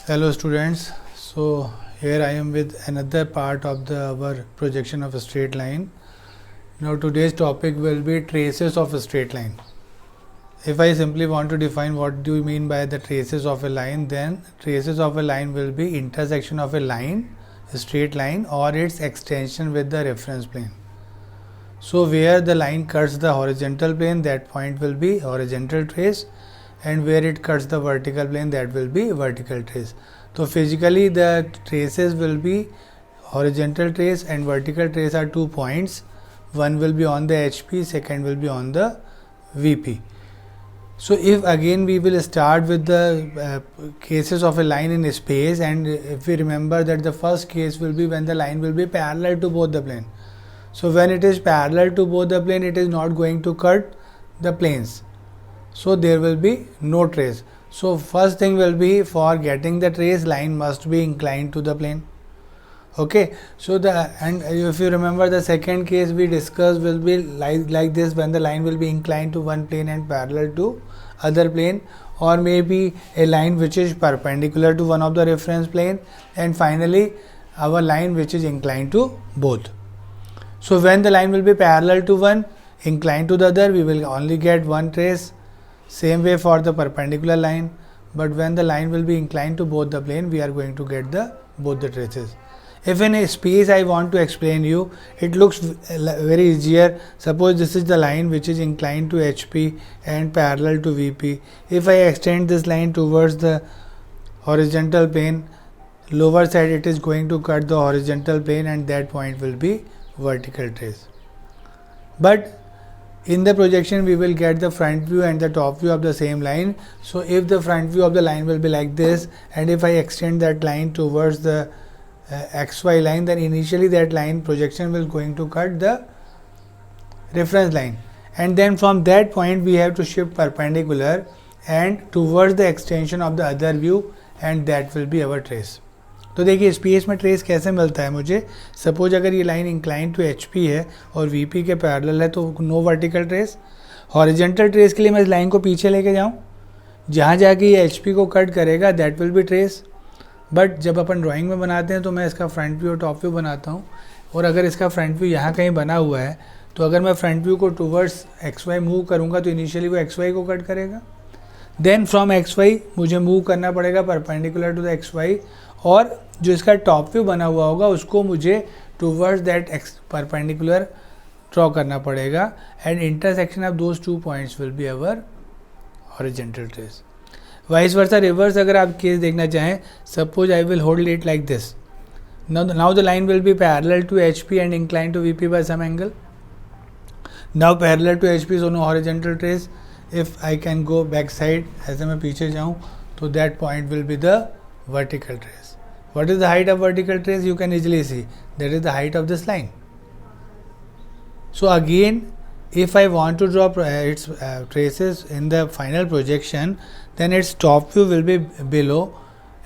Hello students, so here I am with another part of our projection of a straight line. Now today's topic will be traces of a straight line. If I simply want to define what do you mean by the traces of a line, then traces of a line will be intersection of a line, a straight line, or its extension with the reference plane. So where the line cuts the horizontal plane, that point will be horizontal trace, and where it cuts the vertical plane, that will be vertical trace. So physically the traces will be horizontal trace and vertical trace are 2 points. One will be on the HP, second will be on the VP. So if again we will start with the cases of a line in space, and if we remember that the first case will be when the line will be parallel to both the plane. So when it is parallel to both the plane, it is not going to cut the planes. So there will be no trace. So first thing will be, for getting the trace, line must be inclined to the plane. Okay, so and if you remember the second case we discussed will be like this, when the line will be inclined to one plane and parallel to other plane, or maybe a line which is perpendicular to one of the reference plane, and finally our line which is inclined to both. So when the line will be parallel to one, inclined to the other, we will only get one trace. Same way for the perpendicular line, but when the line will be inclined to both the plane, we are going to get both the traces. If in a space I want to explain you, it looks very easier. Suppose this is the line which is inclined to HP and parallel to VP. If I extend this line towards the horizontal plane, lower side it is going to cut the horizontal plane, and that point will be vertical trace. But in the projection we will get the front view and the top view of the same line. So if the front view of the line will be like this, and if I extend that line towards the XY line, then initially that line projection will going to cut the reference line, and then from that point we have to shift perpendicular and towards the extension of the other view, and that will be our trace. तो देखिए space में trace कैसे मिलता है मुझे. Suppose अगर ये line incline to HP है और VP के पैरेलल है, तो no vertical trace. Horizontal trace के लिए मैं इस लाइन को पीछे लेके जाऊँ, जहाँ जाके ये HP को कट करेगा, that will B trace. But जब अपन ड्राइंग में बनाते हैं तो मैं इसका फ्रंट व्यू और टॉप व्यू बनाता हूँ, और अगर इसका फ्रंट व्यू यहाँ कहीं बना हुआ है, तो अगर मैं फ्रंट व्यू को टूवर्ड्स XY मूव करूँगा तो इनिशियली वो XY को कट करेगा. देन फ्रॉम XY मुझे मूव करना पड़ेगा परपेंडिकुलर टू द XY, और जो इसका टॉप व्यू बना हुआ होगा उसको मुझे टूवर्ड्स दैट परपेंडिकुलर ड्रॉ करना पड़ेगा, and intersection of those 2 points will be our horizontal trace. Vice versa reverse अगर आप केस देखना चाहें, suppose I will hold it like this. Now the line will be parallel to HP and inclined to VP by some angle. Now parallel to HP, so no horizontal trace. If I can go back side, ऐसे मैं पीछे जाऊँ, तो that point will be the vertical trace. What is the height of vertical trace? You can easily see that is the height of this line. So again, if I want to draw its traces in the final projection, then its top view will be below,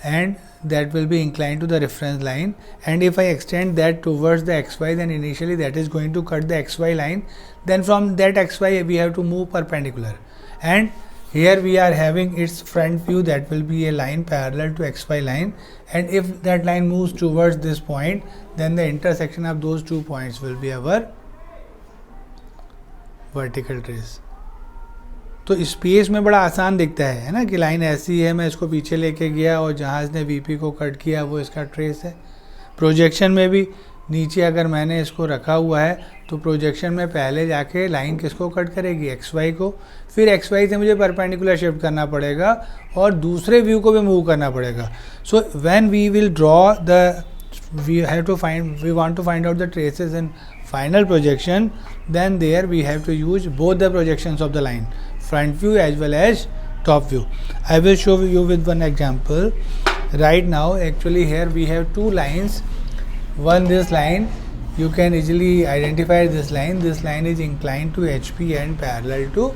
and that will be inclined to the reference line, and if I extend that towards the XY, then initially that is going to cut the XY line. Then from that XY we have to move perpendicular, and here we are having its front view, that will be a line parallel to XY line, and if that line moves towards this point, then the intersection of those 2 points will be our vertical trace. तो space में बड़ा आसान दिखता है ना, कि line ऐसी है, मैं इसको पीछे लेके गया और जहाँ इसने VP को कट किया वो इसका ट्रेस है. प्रोजेक्शन में भी नीचे अगर मैंने इसको रखा हुआ है, तो प्रोजेक्शन में पहले जाके लाइन किसको कट करेगी, XY को. फिर XY से मुझे परपेंडिकुलर शिफ्ट करना पड़ेगा और दूसरे व्यू को भी मूव करना पड़ेगा. So when we will draw the, we want to find out the traces in final projection, then there we have to use both the projections of the line, front view as well as top view. I will show you with one example. Right now actually here we have 2 lines. One, this line, you can easily identify this line. This line is inclined to HP and parallel to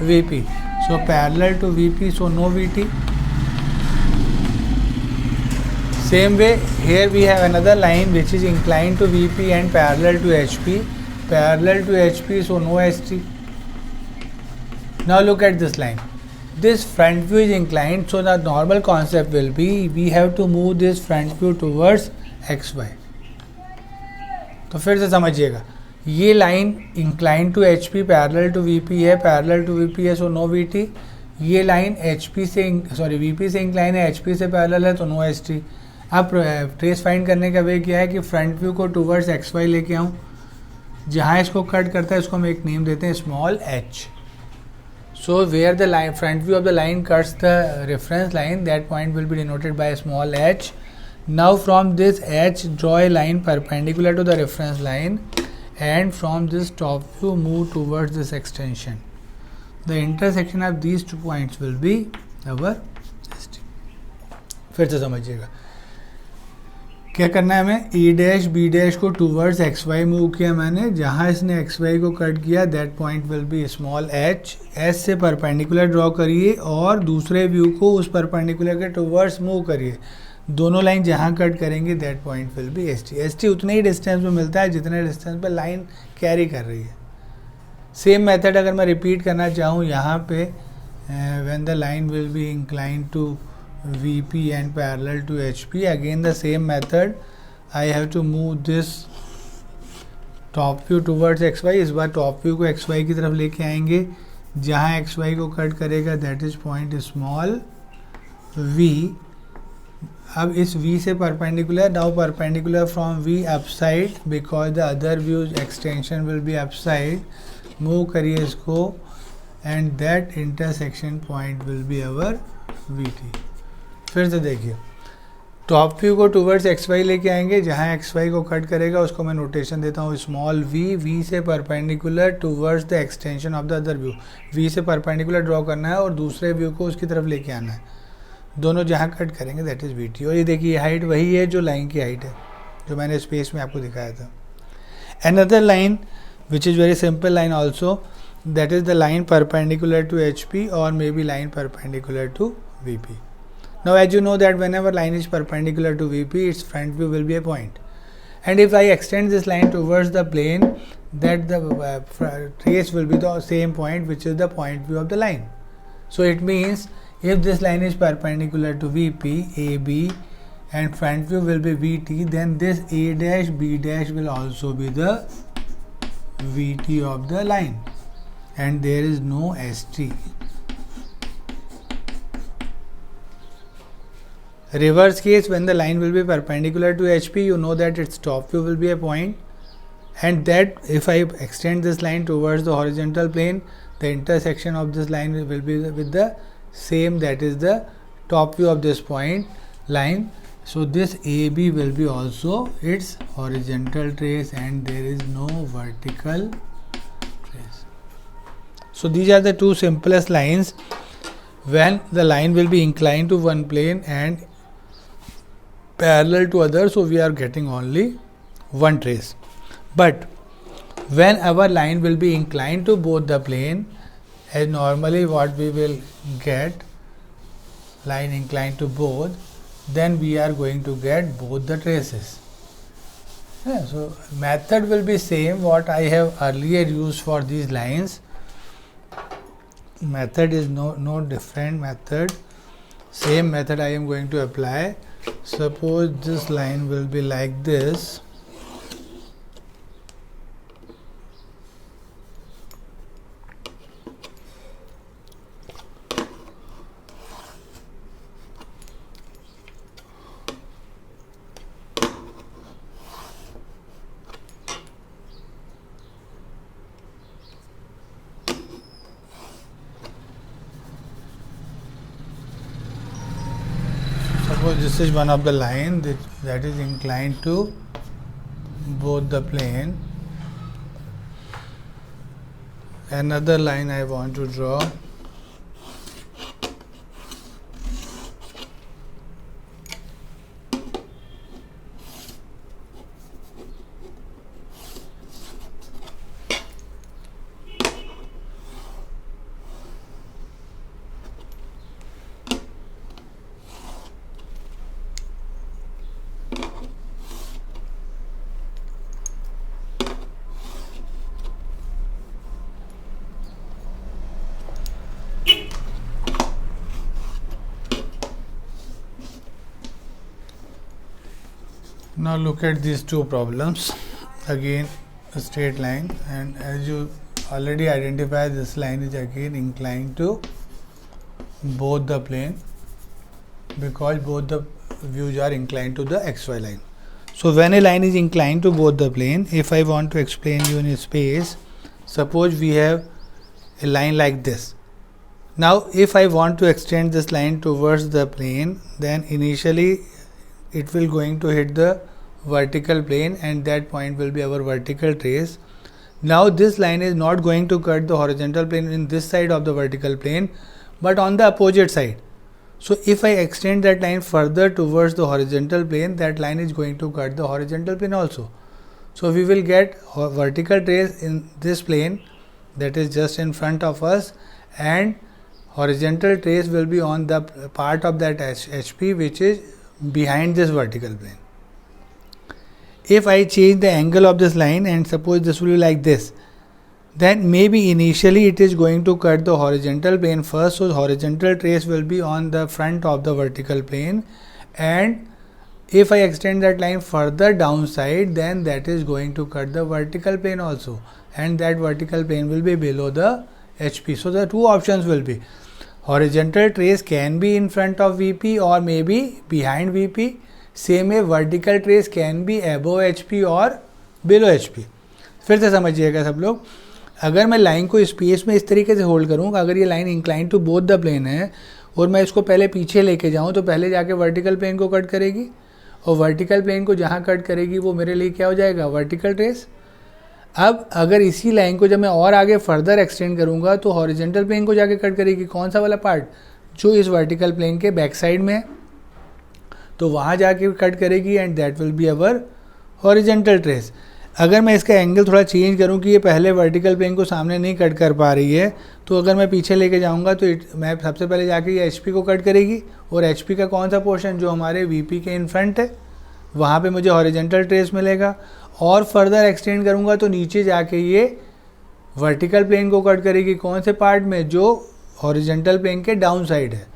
VP. So parallel to VP, so no VT. Same way here we have another line which is inclined to VP and parallel to HP. Parallel to HP, so no ST. Now look at this line. this front view is inclined, so the normal concept will be we have to move this front view towards xy. तो फिर से समझिएगा, ये line incline to H P parallel to V P है, parallel to V P है, so no V T. ये line H P से V P से इंक्लाइन है, एच पी से पैरेलल है, तो नो एच टी. अब ट्रेस फाइंड करने का वे क्या है कि फ्रंट व्यू को टूवर्ड्स एक्स वाई लेके आऊँ, जहाँ इसको कट करता है इसको हम एक नेम देते हैं small h. So where the line front view of the line cuts the reference line, that point will be denoted by small h. Now from this H draw a line perpendicular to the reference line, and from this top view move towards this extension. The intersection of these 2 points will be our ST. फिर से समझिएगा क्या करना है हमें. E dash B dash को towards X Y move किया मैंने, जहाँ इसने एक्स वाई को कट किया that point will B small H. S से परपेंडिकुलर ड्रॉ करिए और दूसरे व्यू को उस परपेंडिकुलर के टूवर्ड्स मूव करिए. दोनों लाइन जहाँ कट करेंगे that point will B S T. S T उतने ही डिस्टेंस में मिलता है जितने डिस्टेंस पे लाइन कैरी कर रही है. सेम मेथड अगर मैं रिपीट करना चाहूँ यहाँ पे, when the line will be incline to V P and parallel to H P, again the same method. I have to move this top view towards X Y. इस बार top view को X Y की तरफ लेके आएंगे, जहाँ X Y को cut करेगा that is point small v. अब इस V से perpendicular, now perpendicular from V upside because the other view extension will be upside. Move करिए इसको and that intersection point will be our VT. फिर से देखिए, टॉप व्यू को towards X Y लेके आएंगे, जहाँ एक्स वाई को कट करेगा उसको मैं नोटेशन देता हूँ स्मॉल V से perpendicular towards the extension of the other view. V से परपेंडिकुलर ड्रॉ करना है और दूसरे व्यू को उसकी तरफ लेके आना है. दोनों जहाँ कट करेंगे दैट इज़ VT. और ये देखिए हाइट वही है जो लाइन की हाइट है जो मैंने स्पेस में आपको दिखाया था. Another line which is very simple line also, that is the line perpendicular to HP और may be line perpendicular to VP. Now as you know that whenever line is perpendicular to VP it's front view will be a point, and if I extend this line towards the plane that the trace will be the same point which is the point view of the line. So it means if this line is perpendicular to VP, AB and front view will be VT, then this A dash B dash will also be the VT of the line, and there is no ST. Reverse case, when the line will be perpendicular to HP, you know that its top view will be a point, and that if I extend this line towards the horizontal plane, the intersection of this line will be with the same, that is the top view of this point line. So this AB will be also its horizontal trace and there is no vertical trace. So these are the two simplest lines when the line will be inclined to one plane and parallel to other, so we are getting only one trace. But when our line will be inclined to both the plane, as normally what we will get, line inclined to both, then we are going to get both the traces. Yeah, so method will be same what I have earlier used for these lines. Method is no different method. Same method I am going to apply. Suppose this line will be like this. Suppose this is one of the line that is inclined to both the plane. Another line I want to draw. Now look at these two problems. Again a straight line, and as you already identified, this line is again inclined to both the plane because both the views are inclined to the xy line. So when a line is inclined to both the plane, if I want to explain you in a space, suppose we have a line like this. Now if I want to extend this line towards the plane, then initially it will going to hit the vertical plane, and that point will be our vertical trace. Now this line is not going to cut the horizontal plane in this side of the vertical plane, but on the opposite side. So if I extend that line further towards the horizontal plane, that line is going to cut the horizontal plane also. So we will get vertical trace in this plane, that is just in front of us, and horizontal trace will be on the part of that HP which is behind this vertical plane. If I change the angle of this line and suppose this will be like this, then maybe initially it is going to cut the horizontal plane first, so horizontal trace will be on the front of the vertical plane, and if I extend that line further downside, then that is going to cut the vertical plane also, and that vertical plane will be below the HP. So the two options will be horizontal trace can be in front of VP or maybe behind VP. Same way vertical trace can be above HP और below HP. फिर से समझिएगा सब लोग, अगर मैं line को space में इस तरीके से होल्ड करूँ, अगर ये line incline to both the plane है और मैं इसको पहले पीछे लेके जाऊँ, तो पहले जाके वर्टिकल प्लेन को कट करेगी, और वर्टिकल प्लेन को जहाँ कट करेगी वो मेरे लिए क्या हो जाएगा, वर्टिकल ट्रेस. अब अगर इसी लाइन को जब मैं और आगे फर्दर एक्सटेंड करूँगा तो हॉरिजॉन्टल प्लेन को जाके कट करेगी. कौन सा वाला पार्ट, जो इस वर्टिकल प्लेन के बैक साइड में है, तो वहाँ जाके कट करेगी, and that will be our horizontal trace. अगर मैं इसका एंगल थोड़ा चेंज करूँ कि ये पहले वर्टिकल प्लेन को सामने नहीं कट कर पा रही है, तो अगर मैं पीछे लेके जाऊँगा तो मैं सबसे पहले जाके ये HP को कट करेगी, और HP का कौन सा पोर्शन जो हमारे VP के इन फ्रंट है, वहाँ पे मुझे हॉरिजॉन्टल ट्रेस मिलेगा. और फर्दर एक्सटेंड करूँगा तो नीचे जाके ये वर्टिकल प्लेन को कट करेगी, कौन से पार्ट में, जो हॉरिजॉन्टल प्लेन के डाउन साइड है.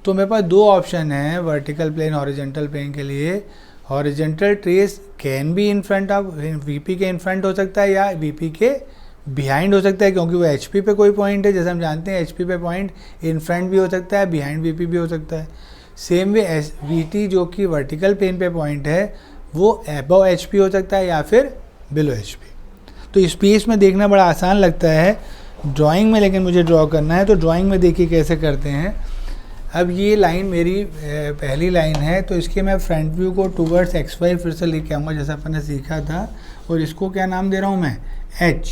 तो मेरे पास दो ऑप्शन हैं वर्टिकल प्लेन हॉरिजॉन्टल प्लेन के लिए. Horizontal trace can be in front of VP के इन फ्रंट हो सकता है या VP के बिहाइंड हो सकता है, क्योंकि वो HP पे कोई पॉइंट है. जैसे हम जानते हैं HP पे पॉइंट इन फ्रंट भी हो सकता है, बिहाइंड VP भी हो सकता है. सेम वे VT जो कि वर्टिकल प्लेन पे पॉइंट है वो अबव HP हो सकता है या फिर बिलो HP. तो स्पेस में देखना बड़ा आसान लगता है ड्राइंग में, लेकिन मुझे ड्रॉ करना है. तो ड्राइंग में देखिए कैसे करते हैं. अब ये लाइन मेरी पहली लाइन है, तो इसके मैं फ्रंट व्यू को टूवर्ड्स XY फिर से लेके आऊँगा जैसा अपन ने सीखा था, और इसको क्या नाम दे रहा हूँ मैं, H.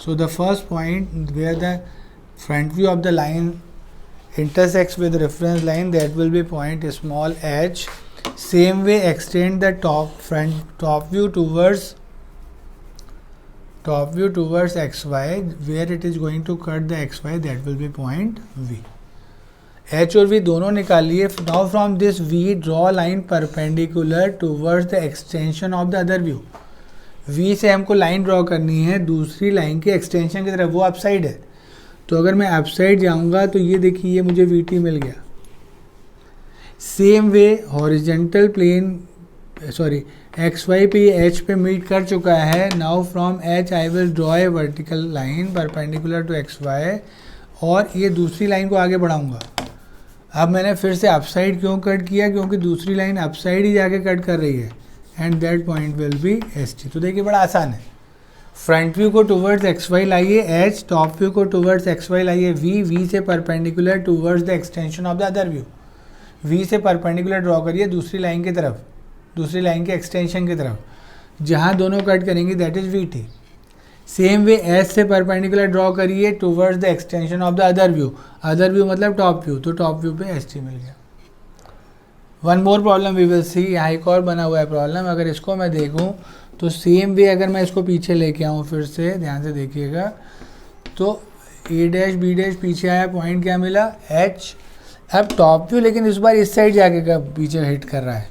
So the first point where the front view of the line intersects with reference line, that will be point small h. Same way extend the top view towards XY, where it is going to cut the XY, that will be point V. H और V दोनों निकाल लिए. Now from this V draw line perpendicular towards the extension of the other view. V से हमको line draw करनी है दूसरी line के एक्सटेंशन की तरफ, वो अप साइड है. तो अगर मैं अप साइड जाऊँगा तो ये देखिए ये मुझे VT मिल गया. Same way horizontal plane XY पे ये H पे मीट कर चुका है. Now from H I will draw a vertical line perpendicular to XY, और ये दूसरी लाइन को आगे बढ़ाऊँगा. अब मैंने फिर से अप साइड क्यों कट किया, क्योंकि दूसरी लाइन अप साइड ही जाके कट कर रही है, and that point will be ST. तो देखिए बड़ा आसान है. फ्रंट व्यू को टूवर्ड्स XY लाइए H, टॉप व्यू को टूवर्ड्स XY लाइए V से perpendicular towards the extension of the other view. V से परपेंडिकुलर ड्रॉ करिए दूसरी लाइन की तरफ, दूसरी लाइन के एक्सटेंशन की तरफ, जहाँ दोनों कट करेंगे that is VT. Same way S से परपेंडिकुलर ड्रॉ करिए towards the extension of the other view. Other view मतलब टॉप व्यू, तो टॉप व्यू पे ST मिल गया. One more problem we will see. यहाँ एक और बना हुआ है प्रॉब्लम. अगर इसको मैं देखूँ तो सेम वे अगर मैं इसको पीछे लेके आऊँ, फिर से ध्यान से देखिएगा, तो A' B' पीछे आया, पॉइंट क्या मिला, H. अब टॉप व्यू लेकिन इस बार इस साइड जाके का पीछे हिट कर रहा है,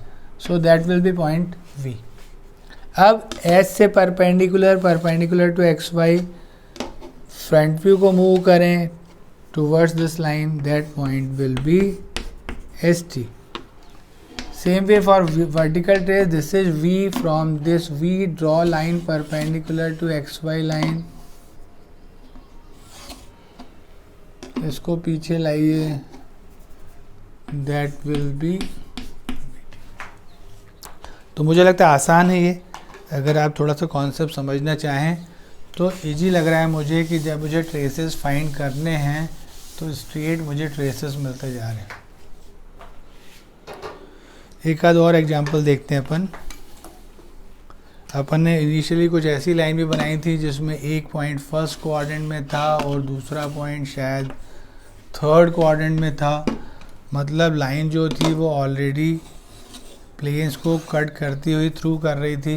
so that will be point V. अब S से perpendicular to XY front view को मूव करें towards this line, that point will be ST. Same way for vertical trace, this is V. From this V, draw line perpendicular to XY line. इसको पीछे लाइए, that will be. तो मुझे लगता है आसान है ये, अगर आप थोड़ा सा कॉन्सेप्ट समझना चाहें तो इजी लग रहा है मुझे कि जब मुझे ट्रेसेस फाइंड करने हैं तो स्ट्रेट मुझे ट्रेसेस मिलते जा रहे हैं। एक आध और एग्जांपल देखते हैं अपन ने इनिशियली कुछ ऐसी लाइन भी बनाई थी जिसमें एक पॉइंट फर्स्ट क्वाड्रेंट में था और दूसरा पॉइंट शायद थर्ड क्वाड्रेंट में था। मतलब लाइन जो थी वो ऑलरेडी प्लेन्स को कट करती हुई थ्रू कर रही थी,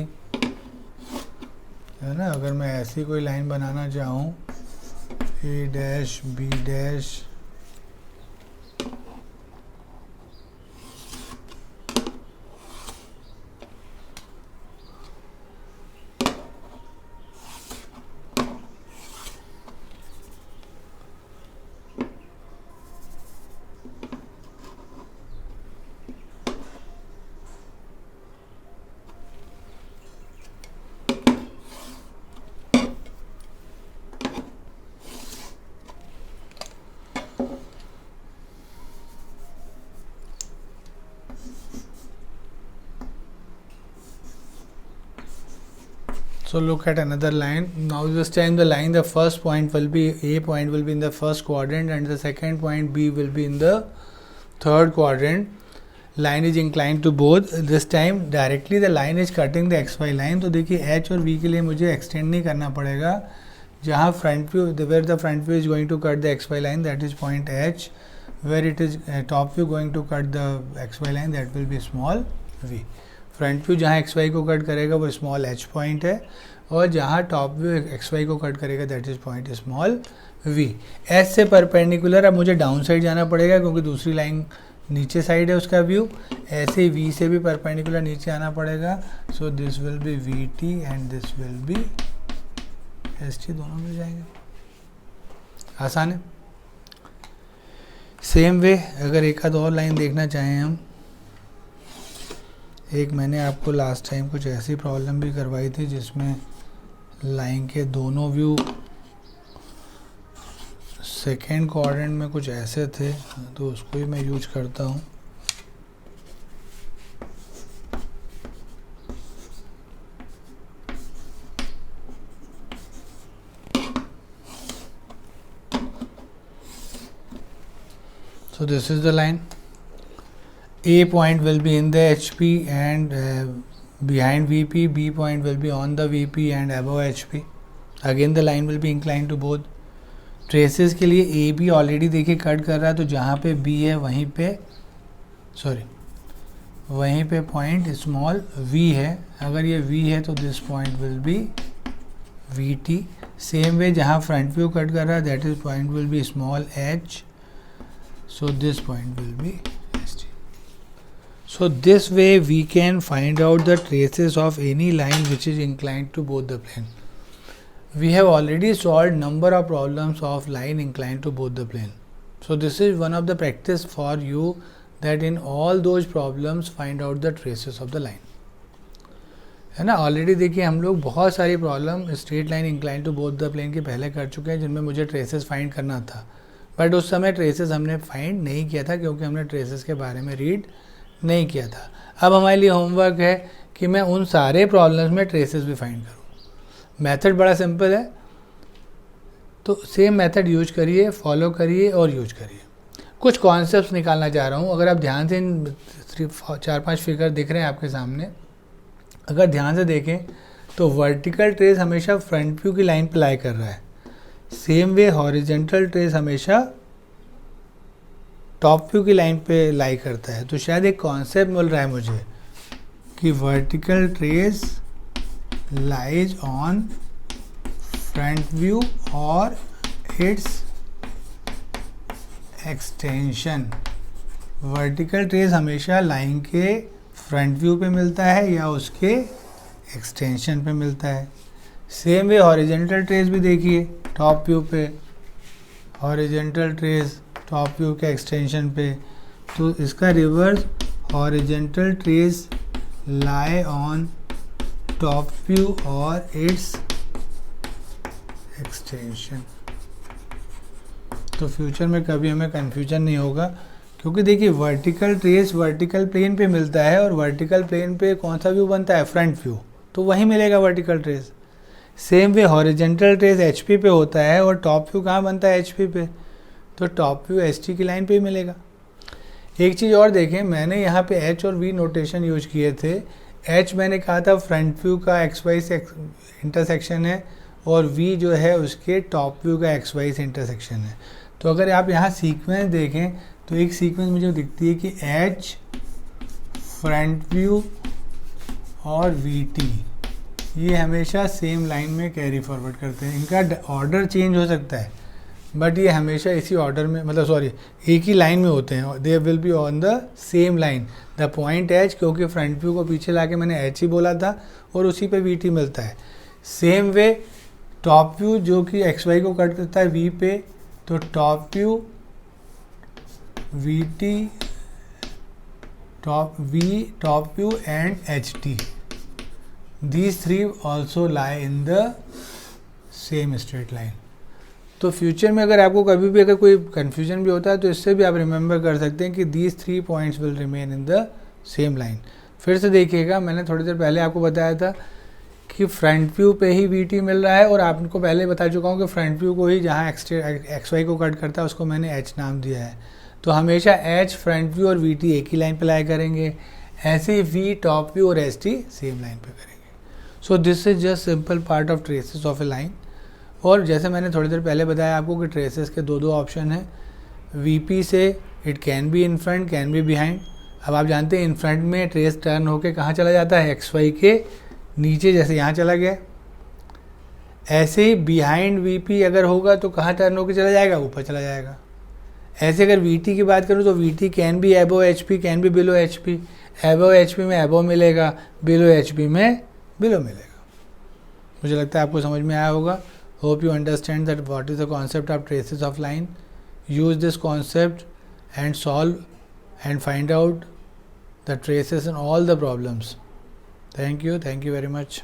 है ना। अगर मैं ऐसी कोई लाइन बनाना चाहूँ, A dash B dash, so look at another line. Now this time the line, the first point will be, A point will be in the first quadrant and the second point B will be in the third quadrant. Line is inclined to both. This time directly the line is cutting the XY line. तो देखिए H और V के लिए मुझे extend नहीं करना पड़ेगा, जहाँ front view, where the front view is going to cut the XY line, that is point H. Where it is top view going to cut the XY line, that will be small v. Front view जहाँ X Y को cut करेगा वो small h point है, और जहाँ top view X Y को cut करेगा that is point small v. H से परपेंडिकुलर अब मुझे डाउन साइड जाना पड़ेगा क्योंकि दूसरी लाइन नीचे साइड है उसका व्यू। ऐसे वी से भी परपेंडिकुलर नीचे आना पड़ेगा, so this will be we T and this will be S T, दोनों मिल जाएंगे। आसान है। सेम वे अगर एक आध और लाइन देखना चाहें हम, एक मैंने आपको लास्ट टाइम कुछ ऐसी प्रॉब्लम भी करवाई थी जिसमें लाइन के दोनों व्यू सेकेंड क्वाड्रेंट में कुछ ऐसे थे, तो उसको ही मैं यूज करता हूँ। So this is the line. A point will be in the HP and behind VP. B point will be on the VP and above HP. Again the line will be inclined to both. Traces के लिए A B already देखिए cut कर रहा है, तो जहाँ पे B है वहीं पे पॉइंट स्मॉल वी है। अगर ये वी है तो this point will B we T. Same way जहाँ फ्रंट व्यू कट कर रहा है that is point will B small H, so this point will be ST. So this way we can find out the traces of any line which is inclined to both the plane. We have already solved number of problems of line inclined to both the plane. So this is one of the practice for you, that in all those problems find out the traces of the line. है ना। Already देखिए हम लोग बहुत सारी problem straight line incline to both the plane के पहले कर चुके हैं जिनमें मुझे ट्रेसेस फाइंड करना था, बट उस समय ट्रेसेस हमने फाइंड नहीं किया था क्योंकि हमने ट्रेसेस के बारे में रीड नहीं किया था। अब हमारे लिए होमवर्क है कि मैं उन सारे प्रॉब्लम्स में ट्रेसेस भी फाइंड करूँ। मेथड बड़ा सिंपल है, तो सेम मेथड यूज करिए, फॉलो करिए और यूज करिए। कुछ कॉन्सेप्ट्स निकालना चाह रहा हूँ। अगर आप ध्यान से इन 4-5 फिगर दिख रहे हैं आपके सामने, अगर ध्यान से देखें तो वर्टिकल ट्रेस हमेशा फ्रंट व्यू की लाइन पे लाई कर रहा है। सेम वे हॉरिजेंटल ट्रेस हमेशा टॉप व्यू की लाइन पे लाई करता है। तो शायद एक कॉन्सेप्ट मिल रहा है मुझे कि vertical trace lies on front view और इट्स एक्सटेंशन। वर्टिकल ट्रेस हमेशा लाइन के फ्रंट व्यू पे मिलता है या उसके एक्सटेंशन पे मिलता है। सेम वे हॉरिजेंटल ट्रेस भी देखिए, टॉप व्यू पे हॉरिजेंटल ट्रेस, टॉप व्यू के एक्सटेंशन पे। तो इसका reverse horizontal trace lie on top view or its extension। तो फ्यूचर में कभी हमें कन्फ्यूजन नहीं होगा, क्योंकि देखिए वर्टिकल ट्रेस वर्टिकल प्लेन पे मिलता है और वर्टिकल प्लेन पे कौन सा व्यू बनता है, फ्रंट व्यू, तो वही मिलेगा vertical trace. Same way horizontal trace HP पे होता है और टॉप व्यू कहाँ बनता है, एचपी पे, तो टॉप व्यू एचटी की लाइन पे ही मिलेगा। एक चीज़ और देखें, मैंने यहाँ पे एच और वी नोटेशन यूज किए थे। एच मैंने कहा था फ्रंट व्यू का एक्स वाई से इंटरसेक्शन है और वी जो है उसके टॉप व्यू का एक्स वाई से इंटरसेक्शन है। तो अगर आप यहाँ सीक्वेंस देखें तो एक सीक्वेंस मुझे दिखती है कि एच फ्रंट व्यू और वी टी ये हमेशा सेम लाइन में कैरी फॉरवर्ड करते हैं। इनका ऑर्डर चेंज हो सकता है बट ये हमेशा इसी ऑर्डर में, मतलब सॉरी एक ही लाइन में होते हैं। They will be on the same line, the point H, क्योंकि फ्रंट व्यू को पीछे लाके मैंने एच ही बोला था और उसी पे वी टी मिलता है। सेम वे टॉप व्यू जो कि एक्स वाई को कट करता है वी पे, तो top view we T top view and H T, these three also lie in the same straight line। तो फ्यूचर में अगर आपको कभी भी अगर कोई कन्फ्यूजन भी होता है तो इससे भी आप रिमेंबर कर सकते हैं कि these three points will remain in the same line। फिर से देखिएगा, मैंने थोड़ी देर पहले आपको बताया था कि फ्रंट व्यू पे ही वी टी मिल रहा है और आपको पहले बता चुका हूँ कि फ्रंट व्यू को ही जहाँ एक्स वाई को कट करता है उसको मैंने एच नाम दिया है। तो हमेशा एच फ्रंट व्यू और वी टी एक ही लाइन पे लाया करेंगे, ऐसे ही वी टॉप व्यू और एच टी सेम लाइन पे करेंगे। So this is just simple part of traces of A line. और जैसे मैंने थोड़ी देर पहले बताया आपको कि ट्रेसेस के दो ऑप्शन हैं। वीपी से it can be in front, can be behind. अब आप जानते हैं इन फ्रंट में ट्रेस टर्न होके कहाँ चला जाता है, एक्स वाई के नीचे, जैसे यहाँ चला गया। ऐसे ही बिहाइंड वीपी अगर होगा तो कहाँ टर्न होके चला जाएगा, ऊपर चला जाएगा। ऐसे अगर वीटी की बात करूँ तो वीटी कैन बी एबो H P, can be below H P. एबो एच पी में एबो मिलेगा, बिलो एच पी में बिलो मिलेगा। मुझे लगता है आपको समझ में आया होगा। Hope you understand that what is the concept of traces of line. Use this concept and solve and find out the traces in all the problems. Thank you very much.